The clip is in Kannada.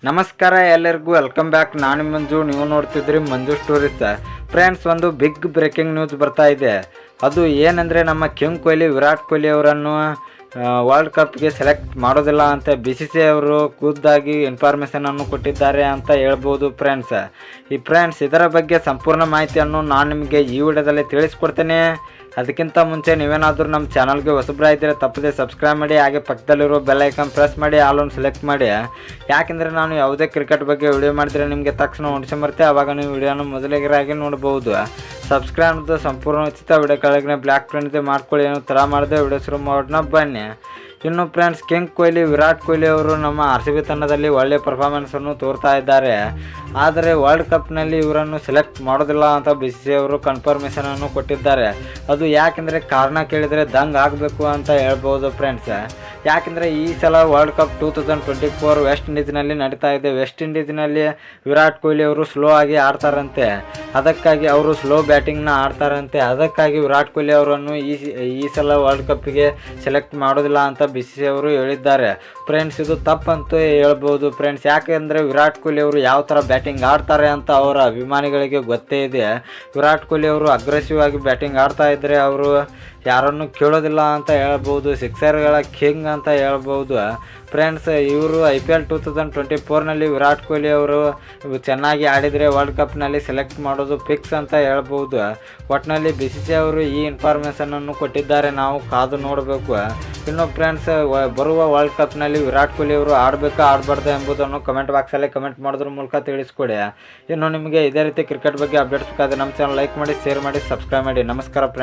ನಮಸ್ಕಾರ ಎಲ್ಲರಿಗೂ ವೆಲ್ಕಮ್ ಬ್ಯಾಕ್. ನಾನು ಮಂಜು, ನೀವು ನೋಡ್ತಿದ್ರಿ ಮಂಜು ಸ್ಟೋರೀಸ್. ಫ್ರೆಂಡ್ಸ್, ಒಂದು ಬಿಗ್ ಬ್ರೇಕಿಂಗ್ ನ್ಯೂಸ್ ಬರ್ತಾ ಇದೆ. ಅದು ಏನಂದರೆ, ನಮ್ಮ ಕಿಂಗ್ ಕೊಹ್ಲಿ ವಿರಾಟ್ ಕೊಹ್ಲಿ ಅವರನ್ನು ವರ್ಲ್ಡ್ ಕಪ್ಗೆ ಸೆಲೆಕ್ಟ್ ಮಾಡೋದಿಲ್ಲ ಅಂತ BCCI ಅವರು ಖುದ್ದಾಗಿ ಇನ್ಫಾರ್ಮೇಷನನ್ನು ಕೊಟ್ಟಿದ್ದಾರೆ ಅಂತ ಹೇಳ್ಬೋದು ಫ್ರೆಂಡ್ಸ್. ಇದರ ಬಗ್ಗೆ ಸಂಪೂರ್ಣ ಮಾಹಿತಿಯನ್ನು ನಾನು ನಿಮಗೆ ಈ ವಿಡಿಯೋದಲ್ಲಿ ತಿಳಿಸ್ಕೊಡ್ತೇನೆ. ಅದಕ್ಕಿಂತ ಮುಂಚೆ ನೀವೇನಾದರೂ ನಮ್ಮ ಚಾನಲ್ಗೆ ಹೊಸಬ್ರಾಗಿದ್ದರೆ ತಪ್ಪದೆ ಸಬ್ಸ್ಕ್ರೈಬ್ ಮಾಡಿ, ಹಾಗೆ ಪಕ್ಕದಲ್ಲಿರೋ ಬೆಲ್ ಐಕಾನ್ ಪ್ರೆಸ್ ಮಾಡಿ, ಆಲ್ ಆನ್ ಸೆಲೆಕ್ಟ್ ಮಾಡಿ. ಯಾಕೆಂದರೆ ನಾನು ಯಾವುದೇ ಕ್ರಿಕೆಟ್ ಬಗ್ಗೆ ವಿಡಿಯೋ ಮಾಡಿದರೆ ನಿಮಗೆ ತಕ್ಷಣ ನೋಟಿಸ್ ಬರುತ್ತೆ, ಆವಾಗ ನೀವು ವಿಡಿಯೋನ ಮೊದಲಿಗರಾಗಿ ನೋಡ್ಬೋದು. ಸಬ್ಸ್ಕ್ರೈಬ್ ಸಂಪೂರ್ಣ ಉಚಿತ. ವಿಡಿಯೋ ಕೆಳಗೆ ಬ್ಲ್ಯಾಕ್ ಪ್ರಿಂಟ್ ಇದೆ, ಮಾಡ್ಕೊಳ್ಳಿ. ಏನೋ ಥರ ಮಾಡಿದೆ ವಿಡಿಯೋ ಶುರು ಮಾಡೋಣ ಬನ್ನಿ. ಇನ್ನು ಫ್ರೆಂಡ್ಸ್, ಕಿಂಗ್ ಕೊಹ್ಲಿ ವಿರಾಟ್ ಕೊಹ್ಲಿ ಅವರು ನಮ್ಮ RCB ತಂಡದಲ್ಲಿ ಒಳ್ಳೆಯ ಪರ್ಫಾರ್ಮೆನ್ಸನ್ನು ತೋರ್ತಾ ಇದ್ದಾರೆ. ಆದರೆ ವರ್ಲ್ಡ್ ಕಪ್ನಲ್ಲಿ ಇವರನ್ನು ಸೆಲೆಕ್ಟ್ ಮಾಡೋದಿಲ್ಲ ಅಂತ BCCI ಅವರು ಕನ್ಫರ್ಮೇಷನನ್ನು ಕೊಟ್ಟಿದ್ದಾರೆ. ಅದು ಯಾಕೆಂದರೆ ಕಾರಣ ಕೇಳಿದರೆ ದಂಗ್ ಆಗಬೇಕು ಅಂತ ಹೇಳ್ಬೋದು ಫ್ರೆಂಡ್ಸ್. ಯಾಕೆಂದರೆ ಈ ಸಲ ವರ್ಲ್ಡ್ ಕಪ್ 2024 ವೆಸ್ಟ್ ಇಂಡೀಸ್ನಲ್ಲಿ ನಡೀತಾ ಇದೆ. ವೆಸ್ಟ್ ಇಂಡೀಸ್ನಲ್ಲಿ ವಿರಾಟ್ ಕೊಹ್ಲಿ ಅವರು ಸ್ಲೋ ಆಗಿ ಆಡ್ತಾರಂತೆ, ಅದಕ್ಕಾಗಿ ಅವರು ಸ್ಲೋ ಬ್ಯಾಟಿಂಗ್ನ ಆಡ್ತಾರಂತೆ. ಅದಕ್ಕಾಗಿ ವಿರಾಟ್ ಕೊಹ್ಲಿ ಅವರನ್ನು ಈ ಸಲ ವರ್ಲ್ಡ್ ಕಪ್ಪಿಗೆ ಸೆಲೆಕ್ಟ್ ಮಾಡೋದಿಲ್ಲ ಅಂತ BCCI ಅವರು ಹೇಳಿದ್ದಾರೆ ಫ್ರೆಂಡ್ಸ್. ಇದು ತಪ್ಪಂತೂ ಹೇಳ್ಬೋದು ಫ್ರೆಂಡ್ಸ್. ಯಾಕೆಂದರೆ ವಿರಾಟ್ ಕೊಹ್ಲಿ ಅವರು ಯಾವ ಥರ ಬ್ಯಾಟಿಂಗ್ ಆಡ್ತಾರೆ ಅಂತ ಅವರ ಅಭಿಮಾನಿಗಳಿಗೆ ಗೊತ್ತೇ ಇದೆ. ವಿರಾಟ್ ಕೊಹ್ಲಿ ಅವರು ಅಗ್ರೆಸಿವ್ ಆಗಿ ಬ್ಯಾಟಿಂಗ್ ಆಡ್ತಾ ಇದ್ದರೆ ಅವರು ಯಾರನ್ನು ಕೇಳೋದಿಲ್ಲ ಅಂತ ಹೇಳ್ಬೋದು. ಸಿಕ್ಸರ್ಗಳ ಕಿಂಗ್ ಅಂತ ಹೇಳ್ಬೋದು ಫ್ರೆಂಡ್ಸ್. ಇವರು IPL 2024ನಲ್ಲಿ ವಿರಾಟ್ ಕೊಹ್ಲಿ ಅವರು ಚೆನ್ನಾಗಿ ಆಡಿದರೆ ವರ್ಲ್ಡ್ ಕಪ್ನಲ್ಲಿ ಸೆಲೆಕ್ಟ್ ಮಾಡೋದು ಫಿಕ್ಸ್ ಅಂತ ಹೇಳ್ಬೋದು. ಒಟ್ಟಿನಲ್ಲಿ BCCI ಅವರು ಈ ಇನ್ಫಾರ್ಮೇಷನನ್ನು ಕೊಟ್ಟಿದ್ದಾರೆ, ನಾವು ಕಾದು ನೋಡಬೇಕು. ಇನ್ನು ಫ್ರೆಂಡ್ಸ್, ಬರುವ ವರ್ಲ್ಡ್ ಕಪ್ನಲ್ಲಿ ವಿರಾಟ್ ಕೊಹ್ಲಿ ಅವರು ಆಡಬೇಕಾ ಆಡಬಾರ್ದು ಎಂಬುದನ್ನು ಕಮೆಂಟ್ ಬಾಕ್ಸಲ್ಲಿ ಕಮೆಂಟ್ ಮಾಡೋದ್ರ ಮೂಲಕ ತಿಳಿಸ್ಕೊಡಿ. ಇನ್ನು ನಿಮಗೆ ಇದೇ ರೀತಿ ಕ್ರಿಕೆಟ್ ಬಗ್ಗೆ ಅಪ್ಡೇಟ್ಸ್ ಬೇಕಾದರೆ ನಮ್ಮ ಚಾನಲ್ ಲೈಕ್ ಮಾಡಿ, ಶೇರ್ ಮಾಡಿ, ಸಬ್ಸ್ಕ್ರೈಬ್ ಮಾಡಿ. ನಮಸ್ಕಾರ ಫ್ರೆಂಡ್ಸ್.